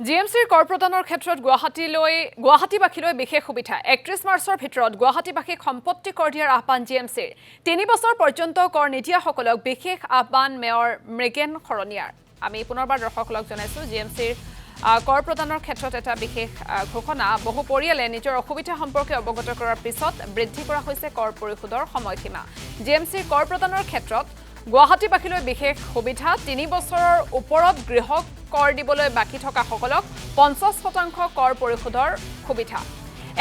জিএমচিৰ কৰ প্ৰদানৰ ক্ষেত্ৰত গুৱাহাটীবাসীলৈ বিশেষ সুবিধা ৩১ মাৰ্চৰ ভিতৰত গুৱাহাটীবাসীক সম্পত্তি কৰ দিয়াৰ আহ্বান জিএমচিৰ ৩ বছৰ পৰ্যন্ত কৰ নিদিয়াসকলক বিশেষ আহ্বান মেয়ৰ মৃগেন শৰণীয়াৰ আমি পুনৰবাৰ দৰ্শকসকলক জনাইছোঁ জিএমচিৰ কৰ প্ৰদানৰ ক্ষেত্ৰত এটা বিশেষ ঘোষণা বহু পৰিয়ালে নিজৰ অসুবিধা সম্পৰ্কে অৱগত কৰাৰ পিছত বৃদ্ধি কৰা হৈছে কৰ পৰিশোধৰ সময়সীমা জিএমচিৰ কৰ প্ৰদানৰ ক্ষেত্ৰত গুৱাহাটীবাসীলৈ বিশেষ সুবিধা ৩ বছৰৰ ওপৰত গৃহ কৰ দিবলৈ বাকি থকা সকলক ৫০% কৰ পৰিশোধৰ সুবিধা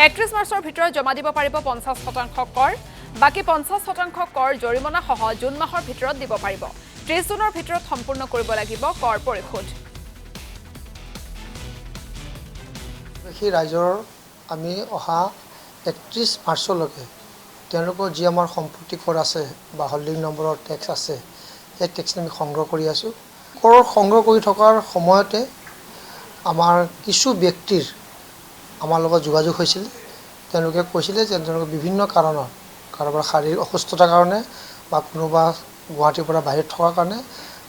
৩১ মাৰ্চৰ ভিতৰত জমা দিব পাৰিব ৫০% কৰ বাকি ৫০% কৰ জৰিমনা সহ জুন মাহৰ ভিতৰত দিব পাৰিব ৩০ জুনৰ ভিতৰত সম্পূৰ্ণ কৰিব লাগিব কৰ পৰিশোধ সেই ৰাইজৰ আমি অহা ৩১ মাৰ্চলৈকে তেওঁলোকৰ যি আমাৰ সম্পত্তি কৰ আছে বা হোল্ডিং নম্বৰৰ টেক্স আছে সেই টেক্স আমি সংগ্ৰহ কৰি আছোঁ কৰ সংগ্ৰহ কৰি থকাৰ সময়তে আমাৰ কিছু ব্যক্তিৰ আমাৰ লগত যোগাযোগ হৈছিল তেওঁলোকে কৈছিলে যে তেওঁলোকে বিভিন্ন কাৰণত কাৰোবাৰ শাৰীৰিক অসুস্থতাৰ কাৰণে বা কোনোবা গুৱাহাটীৰ পৰা বাহিৰত থকাৰ কাৰণে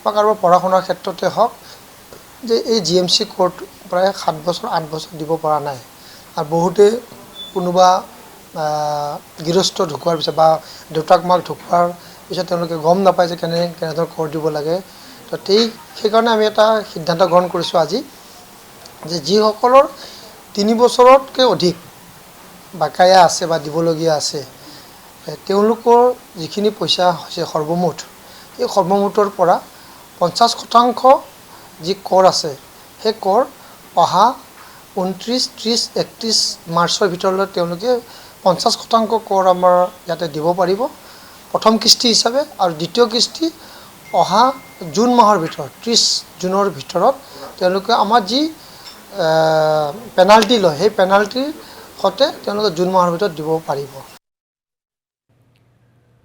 বা কাৰোবাৰ পঢ়া শুনাৰ ক্ষেত্ৰতে হওক যে এই জিএমচি কোৰ্ট প্ৰায় ৭ বছৰ ৮ বছৰ দিব পৰা নাই আৰু বহুতে কোনোবা গৃহস্থ ঢুকোৱাৰ পিছত বা দেউতাক মাক ঢুকোৱাৰ পিছত তেওঁলোকে গম নাপায় যে কেনেধৰণৰ কৰ দিব লাগে তো সেইকাৰণে আমি এটা সিদ্ধান্ত গ্ৰহণ কৰিছোঁ আজি যে যিসকলৰ ৩ বছৰতকৈ অধিক বাকায়া আছে বা দিবলগীয়া আছে তেওঁলোকৰ যিখিনি পইচা হৈছে সৰ্বমুঠ এই সৰ্বমুঠৰ পৰা ৫০% যি কৰ আছে সেই কৰ অহা ২৯, ৩০, ৩১ মাৰ্চৰ ভিতৰলৈ তেওঁলোকে ৫০% কৰ আমাৰ ইয়াতে দিব পাৰিব প্ৰথম কিস্তি হিচাপে আৰু দ্বিতীয় কিস্তি অহা জুন মাহৰ ভিতৰত ৩০ জুনৰ ভিতৰত তেওঁলোকে আমাৰ যি পেনাল্টি লয় সেই পেনাল্টিৰ সৈতে তেওঁলোকে জুন মাহৰ ভিতৰত দিব পাৰিব